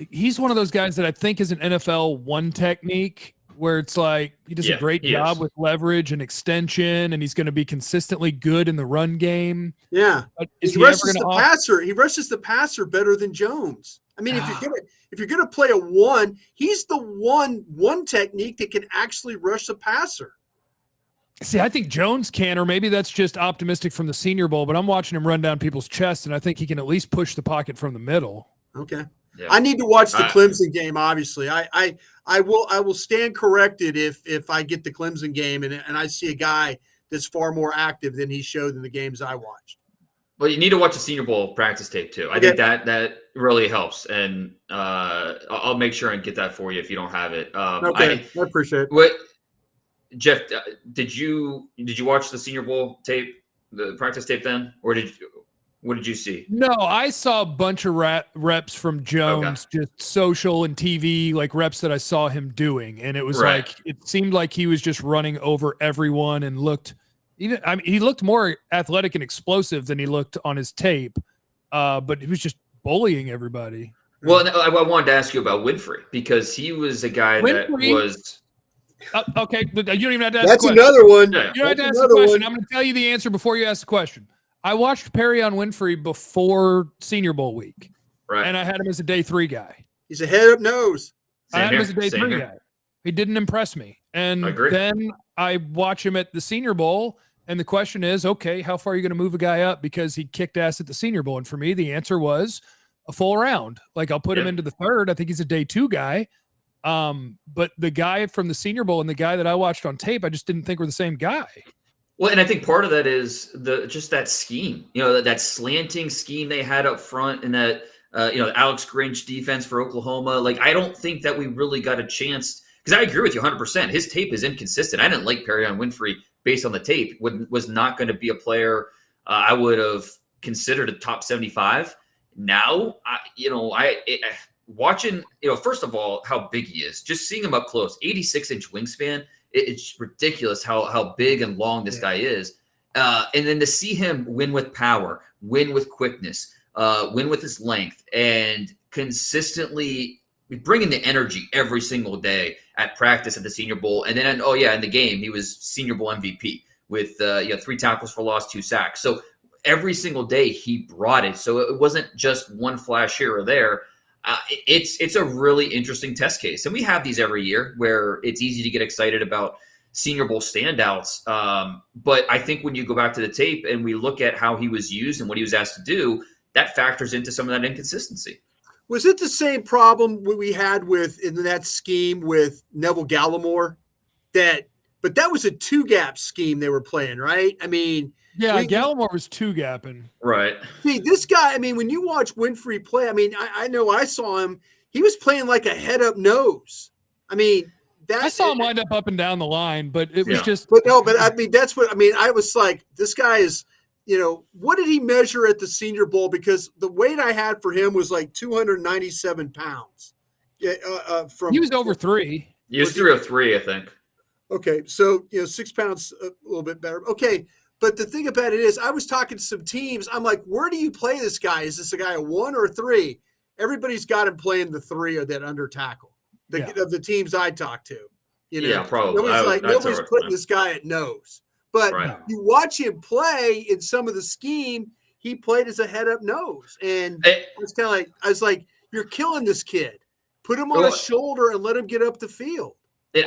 He's one of those guys that I think is an NFL one technique where it's like he does a great job with leverage and extension, and he's going to be consistently good in the run game. Yeah, Is he rushes the passer. He rushes the passer better than Jones. I mean, if you're gonna play a one, he's the one technique that can actually rush the passer. See, I think Jones can, or maybe that's just optimistic from the Senior Bowl, but I'm watching him run down people's chests, and I think he can at least push the pocket from the middle. Okay. Yeah. I need to watch the Clemson game, obviously. I will stand corrected if I get the Clemson game and I see a guy that's far more active than he showed in the games I watched. Well, you need to watch the Senior Bowl practice tape too. I think that really helps, and I'll make sure and get that for you if you don't have it. Okay, I appreciate it. What, Jeff? Did you watch the Senior Bowl tape, the practice tape then, or what did you see? No, I saw a bunch of reps from Jones, just social and TV, like reps that I saw him doing, and it was like it seemed like he was just running over everyone and looked. He looked more athletic and explosive than he looked on his tape, but he was just bullying everybody. Well, I wanted to ask you about Winfrey because he was a guy that was. Okay, but you don't even have to ask That's the question. Another one. You don't have to ask the question. I'm going to tell you the answer before you ask the question. I watched Perry on Winfrey before Senior Bowl week, and I had him as a day 3 guy. He's a head-up nose. I had him as a day 3 guy. He didn't impress me. And then I watch him at the Senior Bowl, and the question is, okay, how far are you going to move a guy up because he kicked ass at the Senior Bowl? And for me, the answer was a full round. Like, I'll put him into the 3rd. I think he's a day 2 guy. But the guy from the Senior Bowl and the guy that I watched on tape, I just didn't think were the same guy. Well, and I think part of that is just that scheme, that slanting scheme they had up front, and that Alex Grinch defense for Oklahoma. Like, I don't think that we really got a chance, because I agree with you 100%. His tape is inconsistent. I didn't like Perry on Winfrey based on the tape. Was not going to be a player I would have considered a top 75. Now, watching, first of all, how big he is, just seeing him up close, 86-inch wingspan. It's ridiculous how big and long this guy is. And then to see him win with power, win with quickness, win with his length, and consistently bringing the energy every single day at practice at the Senior Bowl. And then, in the game, he was Senior Bowl MVP with 3 tackles for loss, 2 sacks. So every single day he brought it. So it wasn't just one flash here or there. It's a really interesting test case. And we have these every year where it's easy to get excited about Senior Bowl standouts. But I think when you go back to the tape and we look at how he was used and what he was asked to do, that factors into some of that inconsistency. Was it the same problem we had in that scheme with Neville Gallimore? But that was a 2-gap scheme they were playing, right? I mean, Gallimore was 2-gapping. Right. See, this guy, I mean, when you watch Winfrey play, I mean, I know I saw him. He was playing like a head-up nose. I mean, I saw him wind up and down the line, but it was just. But I mean, that's what I mean. I was like, this guy is, what did he measure at the Senior Bowl? Because the weight I had for him was like 297 pounds. He was over 3. He was 303, I think. Okay, so 6 pounds, a little bit better. Okay. But the thing about it is, I was talking to some teams. I'm like, where do you play this guy? Is this a guy a 1 or 3? Everybody's got him playing the 3 or that under tackle. Of the teams I talked to, Yeah, probably. Nobody's putting this guy at nose. But you watch him play in some of the scheme, he played as a head-up nose, and I was like, you're killing this kid. Put him on his shoulder and let him get up the field.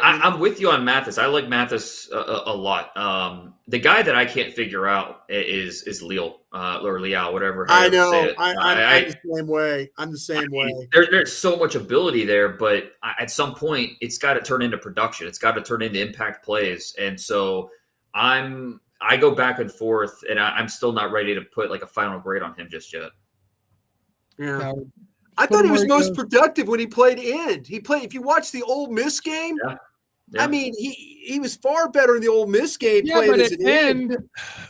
I'm with you on Mathis. I like Mathis a lot. The guy that I can't figure out is Leal or Leal, whatever. I know. I'm the same way. I'm the same way. There's so much ability there, but at some point, it's got to turn into production. It's got to turn into impact plays. And so I go back and forth, and I'm still not ready to put like a final grade on him just yet. Yeah. I thought he was most productive when he played end. He played. If you watch the Ole Miss game, Yeah. I mean, he was far better in the Ole Miss game. Yeah, playing but as at an end.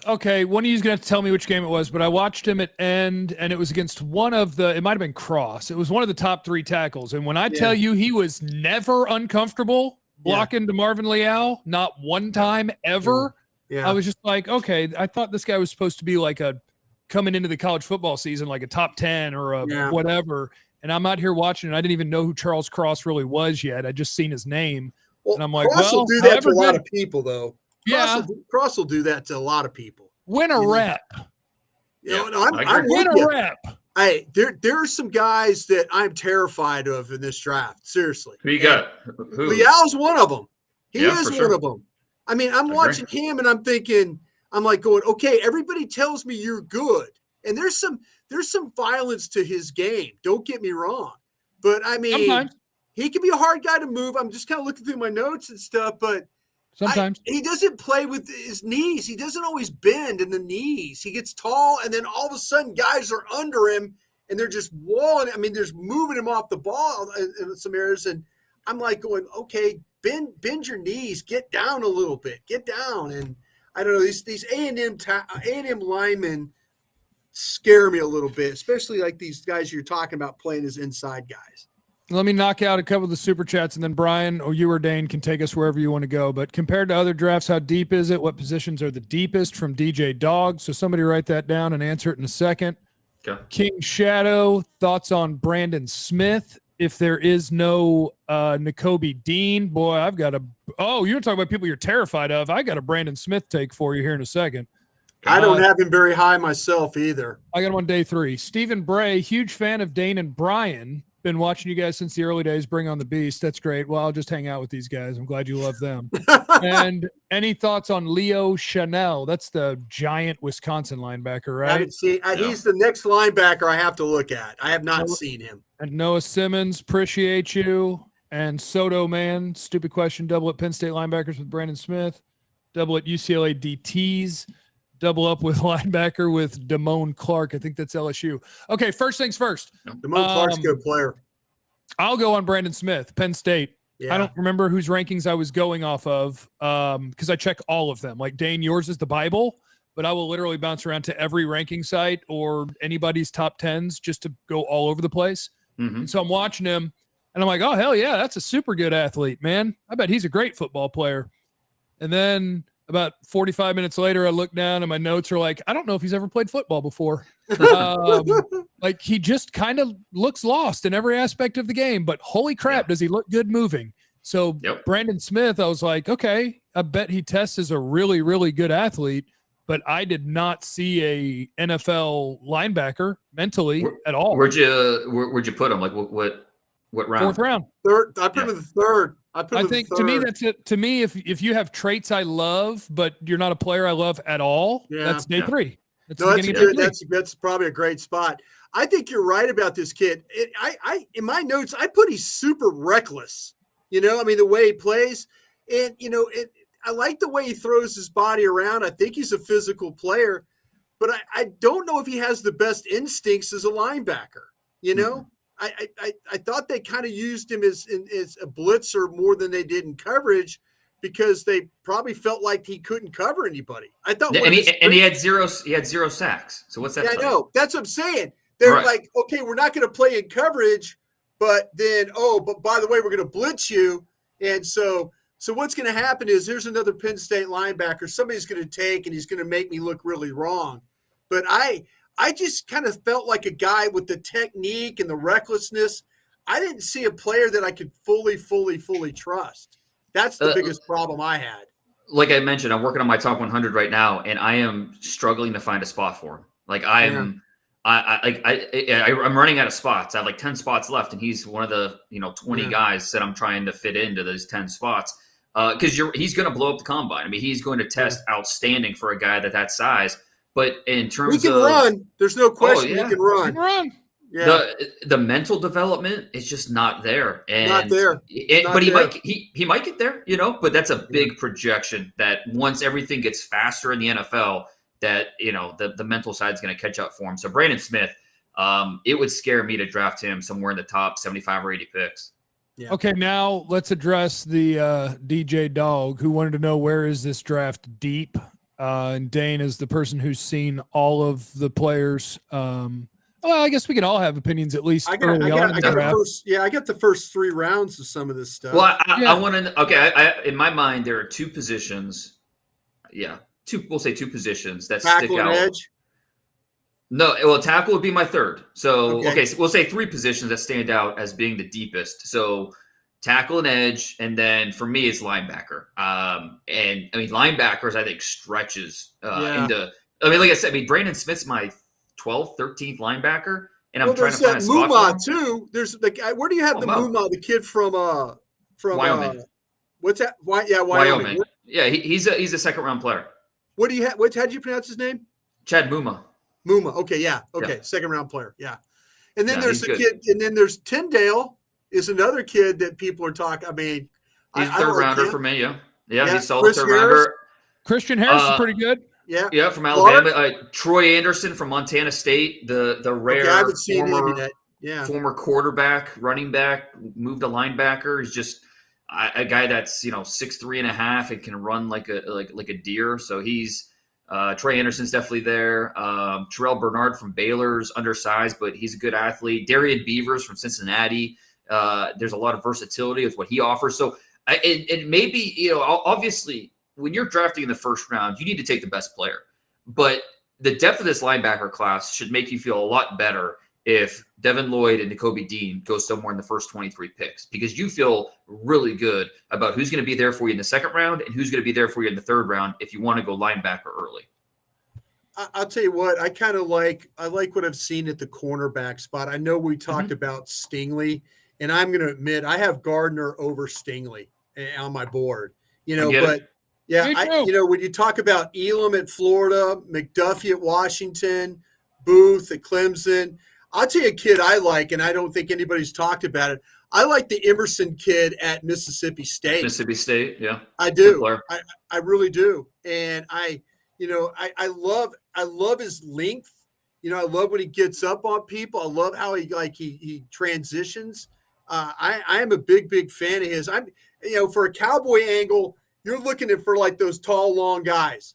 okay, one of you's going to tell me which game it was, but I watched him at end, and it was against one of the – it might have been Cross. It was one of the top 3 tackles. And when I tell you he was never uncomfortable blocking to Marvin Leal, not one time ever, I was just like, okay, I thought this guy was supposed to be like a – coming into the college football season like a top 10 or a whatever. And I'm out here watching, and I didn't even know who Charles Cross really was yet. I just seen his name. Well, and I'm like, Cross will do that to a lot of people, though. Cross will do that to a lot of people. Win a rep. I'm win a rep. Hey, there are some guys that I'm terrified of in this draft. Seriously. Who you got? Who? Leal's one of them. He is one sure. of them. I mean, I'm watching him and I'm thinking, I'm like going, okay, everybody tells me you're good. And there's some violence to his game. Don't get me wrong. But I mean, sometimes he can be a hard guy to move. I'm just kind of looking through my notes and stuff, but sometimes he doesn't play with his knees. He doesn't always bend in the knees. He gets tall, and then all of a sudden guys are under him, and they're just walling. I mean, there's moving him off the ball in some areas, and I'm like going, okay, bend your knees, get down a little bit, get down. And I don't know, these A&M linemen scare me a little bit, especially like these guys you're talking about playing as inside guys. Let me knock out a couple of the super chats, and then Brian or you or Dane can take us wherever you want to go. But compared to other drafts, how deep is it? What positions are the deepest from DJ Dog? So somebody write that down and answer it in a second. Okay. King Shadow, thoughts on Brandon Smith? If there is no Nakobe Dean, boy, I've got a – oh, you're talking about people you're terrified of. I got a Brandon Smith take for you here in a second. I don't have him very high myself either. I got him on day 3. Stephen Bray, huge fan of Dane and Bryan. Been watching you guys since the early days. Bring on the beast. That's great. Well, I'll just hang out with these guys. I'm glad you love them. And any thoughts on Leo Chanel? That's the giant Wisconsin linebacker, right? I haven't seen. He's the next linebacker I have to look at. I have not seen him. And Noah Simmons, appreciate you. And Soto, man, stupid question. Double at Penn State linebackers with Brandon Smith. Double at UCLA DTs. Double up with linebacker with Damone Clark. I think that's LSU. Okay, first things first. Damone Clark's a good player. I'll go on Brandon Smith, Penn State. Yeah. I don't remember whose rankings I was going off of because I check all of them. Like, Dane, yours is the Bible, but I will literally bounce around to every ranking site or anybody's top 10s just to go all over the place. Mm-hmm. And so I'm watching him, and I'm like, oh, hell yeah, that's a super good athlete, man. I bet he's a great football player. And then about 45 minutes later, I look down and my notes are like, I don't know if he's ever played football before. Like, he just kind of looks lost in every aspect of the game, but holy crap, does he look good moving? So Brandon Smith, I was like, okay, I bet he tests as a really, really good athlete, but I did not see a NFL linebacker mentally at all. Where'd you put him? Like what round? 4th round. Third. I put him in the third. I think to me that's it. To me, if you have traits I love, but you're not a player I love at all, that's day 3. That's probably a great spot. I think you're right about this kid. I in my notes I put he's super reckless. You know, I mean the way he plays, and I like the way he throws his body around. I think he's a physical player, but I don't know if he has the best instincts as a linebacker. You know. Mm-hmm. I thought they kind of used him as a blitzer more than they did in coverage because they probably felt like he couldn't cover anybody. I thought, he had zero sacks. So what's that? Yeah, I know. That's what I'm saying. They're like, okay, we're not going to play in coverage, but then but by the way, we're going to blitz you, and so what's going to happen is here's another Penn State linebacker somebody's going to take, and he's going to make me look really wrong. But I just kind of felt like a guy with the technique and the recklessness. I didn't see a player that I could fully trust. That's the biggest problem I had. Like I mentioned, I'm working on my top 100 right now, and I am struggling to find a spot for him. Like I'm running out of spots. I have like 10 spots left, and he's one of the 20 guys that I'm trying to fit into those 10 spots. Because he's going to blow up the combine. I mean, he's going to test outstanding for a guy that size. But in terms of – he can run. There's no question he can run. He can run. Yeah. The mental development is just not there. And not there. But he might get there, but that's a big projection that once everything gets faster in the NFL, that, the mental side is going to catch up for him. So Brandon Smith, it would scare me to draft him somewhere in the top 75 or 80 picks. Yeah. Okay, now let's address the DJ Dog, who wanted to know where is this draft deep. And Dane is the person who's seen all of the players. Well, I guess we can all have opinions at least early on in the draft. I got the first 3 rounds of some of this stuff. Well, I want to. Okay, in my mind, there are 2 positions. Yeah, we'll say 2 positions that tackle stick and out. Edge. No, well, tackle would be my third. So so we'll say 3 positions that stand out as being the deepest. So tackle and edge, and then for me, it's linebacker. And I mean, linebackers, I think stretches into. I mean, like I said, Brandon Smith's my 12th, 13th linebacker, and I'm trying to find a spot for him. Too. There's where do you have Muma, the kid from Wyoming? What's that? Wyoming. Yeah, he's a second round player. What do you have? How do you pronounce his name? Chad Muma. Okay, yeah. Okay, yeah. Second round player. Yeah. And then there's the kid, and then there's Tyndale is another kid that people are talking. I mean, he's third rounder for me. Yeah, he's solid Chris third Harris. rounder. Christian Harris is pretty good. Yeah, from Alabama. Troy Anderson from Montana State, the rare I haven't seen him yet. Yeah, former quarterback, running back, moved to linebacker. He's just a guy that's 6'3.5" and can run like a deer. So he's Troy Anderson's definitely there. Terrell Bernard from Baylor's undersized, but he's a good athlete. Darian Beavers from Cincinnati. There's a lot of versatility with what he offers. So it may be obviously, when you're drafting in the first round, you need to take the best player. But the depth of this linebacker class should make you feel a lot better if Devin Lloyd and Nakobe Dean go somewhere in the first 23 picks, because you feel really good about who's going to be there for you in the second round and who's going to be there for you in the third round if you want to go linebacker early. I'll tell you what, I like what I've seen at the cornerback spot. I know we talked about Stingley, and I'm going to admit I have Gardner over Stingley on my board. But when you talk about Elam at Florida, McDuffie at Washington, Booth at Clemson, I'll tell you a kid I like, and I don't think anybody's talked about it. I like the Emerson kid at Mississippi State. Yeah. I do. I really do. And I love his length. I love when he gets up on people. I love how he transitions. I am a big fan of his. I'm for a Cowboy angle, you're looking for like those tall, long guys.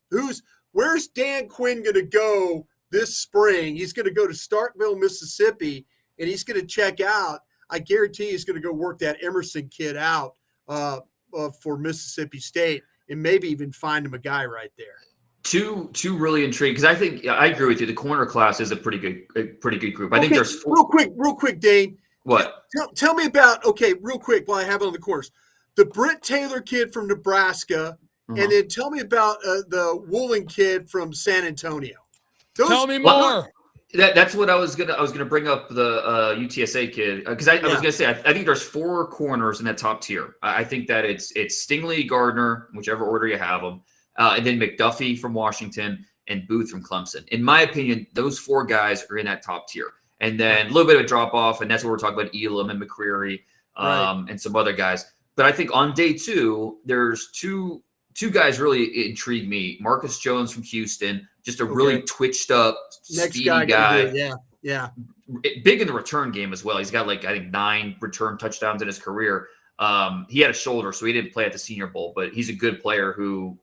Where's Dan Quinn going to go this spring? He's going to go to Starkville, Mississippi, and he's going to check out. I guarantee he's going to go work that Emerson kid out for Mississippi State, and maybe even find him a guy right there. Two really intrigued, because I think I agree with you. The corner class is a pretty good group. I think there's real quick, Dane. What? Tell me about real quick while I have it on the course. The Britt Taylor kid from Nebraska, and then tell me about the Woolen kid from San Antonio. Tell me more. That's what I was gonna bring up, the UTSA kid, because I was gonna say I think there's 4 corners in that top tier. I think that it's Stingley, Gardner, whichever order you have them, and then McDuffie from Washington and Booth from Clemson. In my opinion, those 4 guys are in that top tier, and then a little bit of a drop off, and that's what we're talking about: Elam and McCreary, and some other guys. But I think on day 2, there's two guys really intrigue me. Marcus Jones from Houston, just a really twitched up, speedy guy. Yeah. Big in the return game as well. He's got I think 9 return touchdowns in his career. He had a shoulder, so he didn't play at the Senior Bowl, but he's a good player who,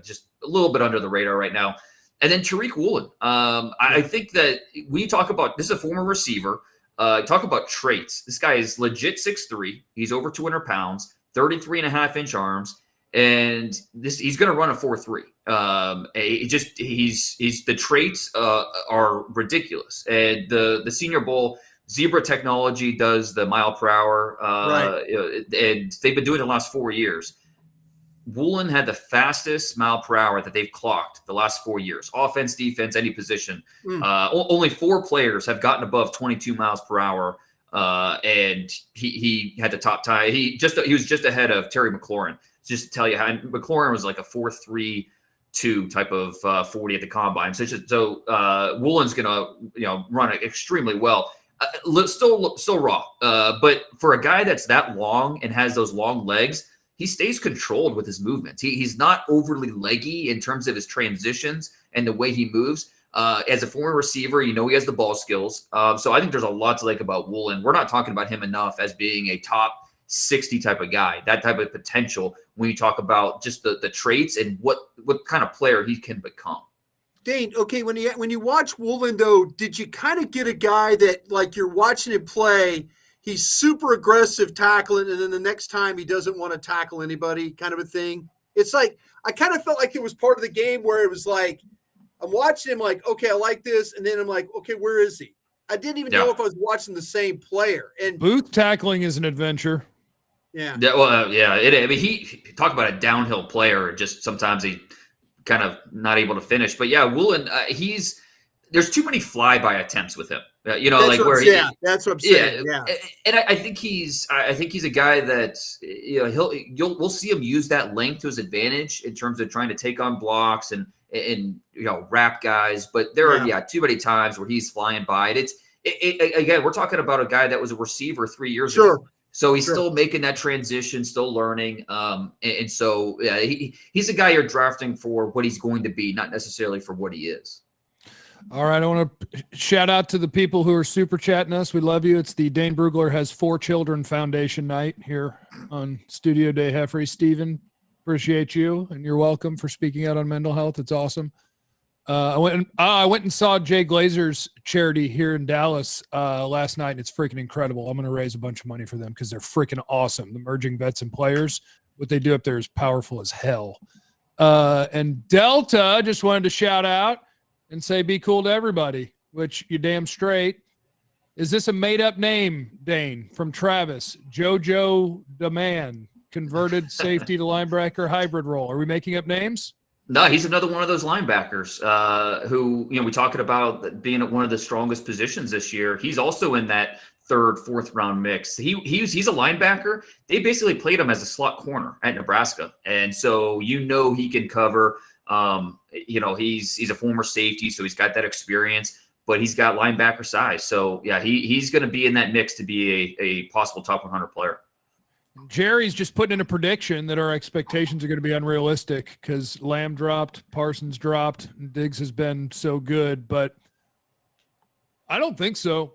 just a little bit under the radar right now. And then Tariq Woolen. I think that we talk about, this is a former receiver. Talk about traits. This guy is legit 6'3". He's over 200 pounds, 33.5-inch arms. And he's going to run a 4.3. He's the traits are ridiculous. And the Senior Bowl, Zebra Technology does the mile per hour, and they've been doing it the last 4 years. Woolen had the fastest mile per hour that they've clocked the last 4 years. Offense, defense, any position. Only 4 players have gotten above 22 miles per hour, and he had the top tie. He was just ahead of Terry McLaurin. Just to tell you how, and McLaurin was like a 4.32 type of 40 at the combine. So Woolen's gonna run it extremely well. Still raw, but for a guy that's that long and has those long legs, he stays controlled with his movements. He's not overly leggy in terms of his transitions and the way he moves. As a former receiver, he has the ball skills. So I think there's a lot to like about Woolen. We're not talking about him enough as being a top 60 type of guy, that type of potential when you talk about just the traits and what kind of player he can become. Dane, okay, when you watch Woolen, though, did you kind of get a guy that, like, you're watching him play, he's super aggressive tackling, and then the next time he doesn't want to tackle anybody kind of a thing? It's like, I kind of felt like it was part of the game where it was like, I'm watching him like, okay, I like this, and then I'm like, okay, where is he? I didn't even know if I was watching the same player. And booth tackling is an adventure. Yeah. I mean, he talk about a downhill player. Just sometimes he kind of not able to finish. But yeah, Woolen, there's too many flyby attempts with him. That's what I'm saying. Yeah. And I think he's a guy that we'll see him use that length to his advantage in terms of trying to take on blocks and wrap guys. But there are too many times where he's flying by. And again, we're talking about a guy that was a receiver 3 years ago. So he's still making that transition, still learning. And so he's a guy you're drafting for what he's going to be, not necessarily for what he is. All right. I want to shout out to the people who are super chatting us. We love you. It's the Dane Brugler Has 4 Children Foundation night here on Studio Day Heffrey. Steven, appreciate you. And you're welcome for speaking out on mental health. It's awesome. I went and saw Jay Glazer's charity here in Dallas last night, and it's freaking incredible. I'm going to raise a bunch of money for them because they're freaking awesome. The merging vets and players, what they do up there is powerful as hell. And Delta just wanted to shout out and say be cool to everybody, which you damn straight. Is this a made-up name, Dane, from Travis? JoJo DeMan, converted safety to linebacker hybrid role. Are we making up names? No, he's another one of those linebackers who, we talking about being at one of the strongest positions this year. He's also in that 3rd, 4th round mix. He's a linebacker. They basically played him as a slot corner at Nebraska. And so, he can cover, he's a former safety, so he's got that experience, but he's got linebacker size. So yeah, he's going to be in that mix to be a possible top 100 player. Jerry's just putting in a prediction that our expectations are going to be unrealistic because Lamb dropped, Parsons dropped, and Diggs has been so good, but I don't think so.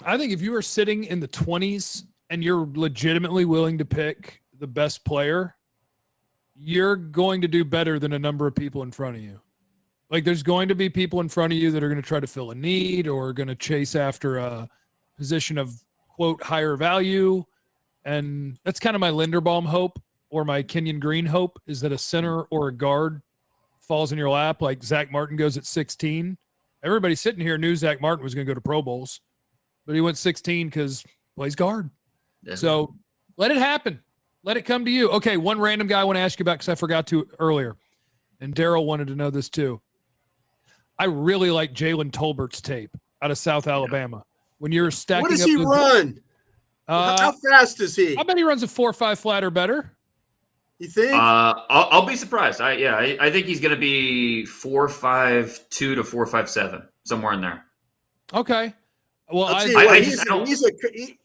I think if you are sitting in the 20s and you're legitimately willing to pick the best player, you're going to do better than a number of people in front of you. Like there's going to be people in front of you that are going to try to fill a need or going to chase after a position of, quote, higher value. And that's kind of my Linderbaum hope or my Kenyon Green hope is that a center or a guard falls in your lap like Zach Martin goes at 16. Everybody sitting here knew Zach Martin was going to go to Pro Bowls, but he went 16 because plays guard. Yeah. So let it happen. Let it come to you. Okay, one random guy I want to ask you about because I forgot to earlier, and Daryl wanted to know this too. I really like Jalen Tolbert's tape out of South Alabama. When you're stacking what does he run? How fast is he? I bet he runs a 4.5 flat or better. You think? I'll be surprised. I think he's going to be 4.52 to 4.57, somewhere in there. Okay. Well,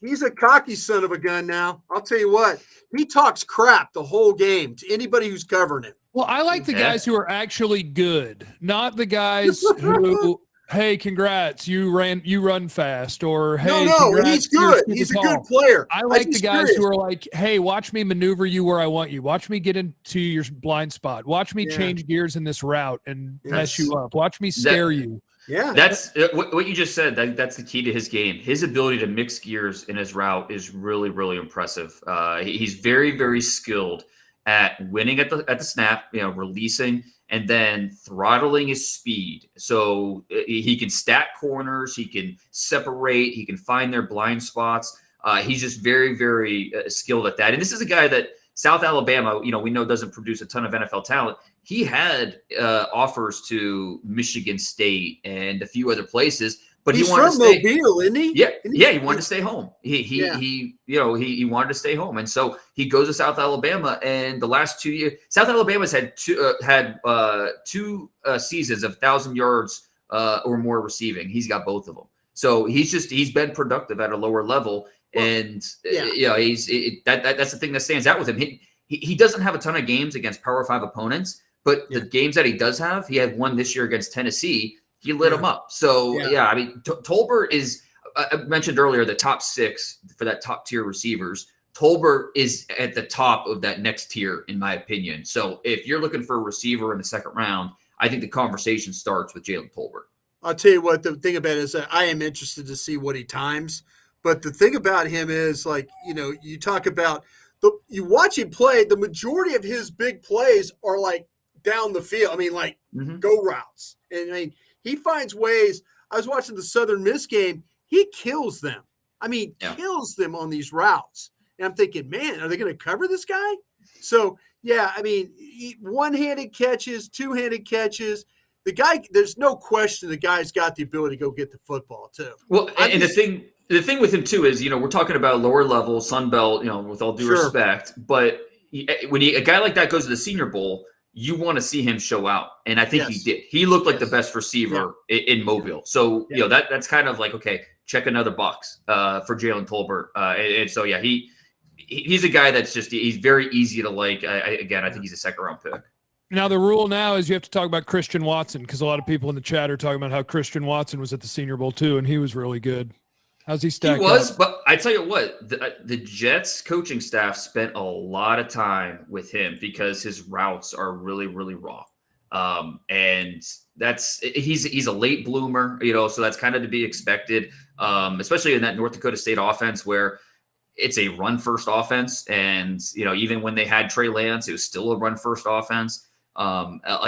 he's a cocky son of a gun now. I'll tell you what. He talks crap the whole game to anybody who's covering him. Well, I like the guys who are actually good, not the guys who hey, congrats, you run fast, or hey, he's good. He's a good player. I like the guys who are like, hey, watch me maneuver you where I want you. Watch me get into your blind spot. Watch me change gears in this route and mess you up. Watch me scare you. Yeah, that's what you just said. That's the key to his game. His ability to mix gears in his route is really, really impressive. He's very, very skilled at winning at the snap, releasing and then throttling his speed. So he can stack corners, he can separate, he can find their blind spots. He's just very, very skilled at that. And this is a guy that South Alabama, we know doesn't produce a ton of NFL talent. He had offers to Michigan State and a few other places, but he's he wanted from to stay. Mobile, isn't he? Yeah, he wanted to stay home. He wanted to stay home, and so he goes to South Alabama. And the last 2 years, South Alabama's had two seasons of 1,000 yards or more receiving. He's got both of them. So he's been productive at a lower level, and that's the thing that stands out with him. He doesn't have a ton of games against Power 5 opponents, but the games that he does have, he had one this year against Tennessee. he lit them up. So, I mean, Tolbert is I mentioned earlier the top 6 for that top tier receivers. Tolbert is at the top of that next tier, in my opinion. So if you're looking for a receiver in the second round, I think the conversation starts with Jalen Tolbert. I'll tell you what, the thing about it is that I am interested to see what he times. But the thing about him is, like, you talk about you watch him play, the majority of his big plays are like down the field. I mean, like go routes. And I mean, he finds ways. I was watching the Southern Miss game. He kills them. I mean, kills them on these routes. And I'm thinking, man, are they going to cover this guy? So, I mean, one-handed catches, two-handed catches. The guy, there's no question the guy's got the ability to go get the football, too. Well, and the thing with him, too, is, we're talking about lower level, Sun Belt, with all due respect. But when a guy like that goes to the Senior Bowl, you want to see him show out. And I think he did. He looked like the best receiver in Mobile. So, that's kind of like, okay, check another box for Jalen Tolbert. And so, he's a guy that's he's very easy to like. I think he's a second-round pick. Now, the rule now is you have to talk about Christian Watson, because a lot of people in the chat are talking about how Christian Watson was at the Senior Bowl, too, and he was really good. How's he stacked up? But I tell you what, the Jets coaching staff spent a lot of time with him because his routes are really, really raw. And he's a late bloomer, so that's kind of to be expected, especially in that North Dakota State offense where it's a run-first offense. And, even when they had Trey Lance, it was still a run-first offense.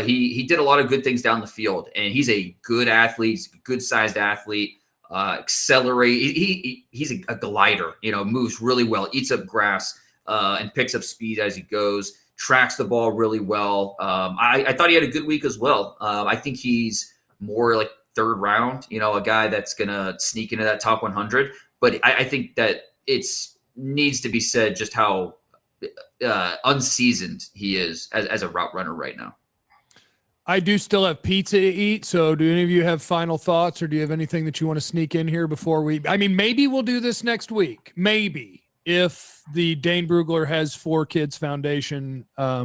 He did a lot of good things down the field, and he's a good athlete, he's a good-sized athlete. Accelerate. He's a glider, moves really well, eats up grass, and picks up speed as he goes, tracks the ball really well. I thought he had a good week as well. I think he's more like third round, a guy that's going to sneak into that top 100. But I think that needs to be said just how unseasoned he is as a route runner right now. I do still have pizza to eat, so do any of you have final thoughts, or do you have anything that you want to sneak in here before maybe we'll do this next week. Maybe if the Dane Brugler Has 4 Kids Foundation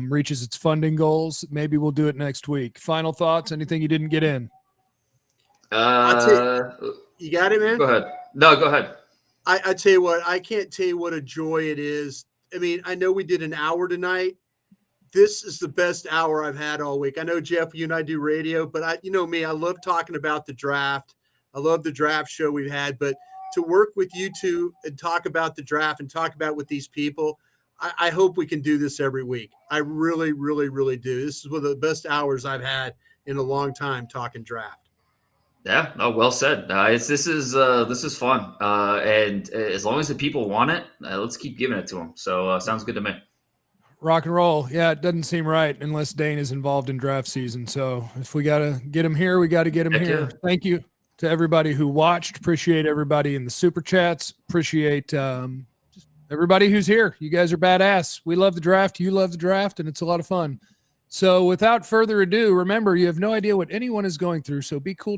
reaches its funding goals, maybe we'll do it next week. Final thoughts, anything you didn't get in? You got it, man? Go ahead. No, go ahead. I tell you what, I can't tell you what a joy it is. I mean, I know we did an hour tonight. This is the best hour I've had all week. I know, Jeff, you and I do radio, but me, I love talking about the draft. I love the draft show we've had, but to work with you two and talk about the draft and talk about with these people, I hope we can do this every week. I really, really, really do. This is one of the best hours I've had in a long time talking draft. Yeah, no, well said. This is fun, and as long as the people want it, let's keep giving it to them. So sounds good to me. Rock and roll. Yeah, it doesn't seem right unless Dane is involved in draft season. So if we got to get him here, we got to get him here. Yeah. Thank you to everybody who watched. Appreciate everybody in the super chats. Appreciate just everybody who's here. You guys are badass. We love the draft. You love the draft, and it's a lot of fun. So without further ado, remember, you have no idea what anyone is going through. So be cool.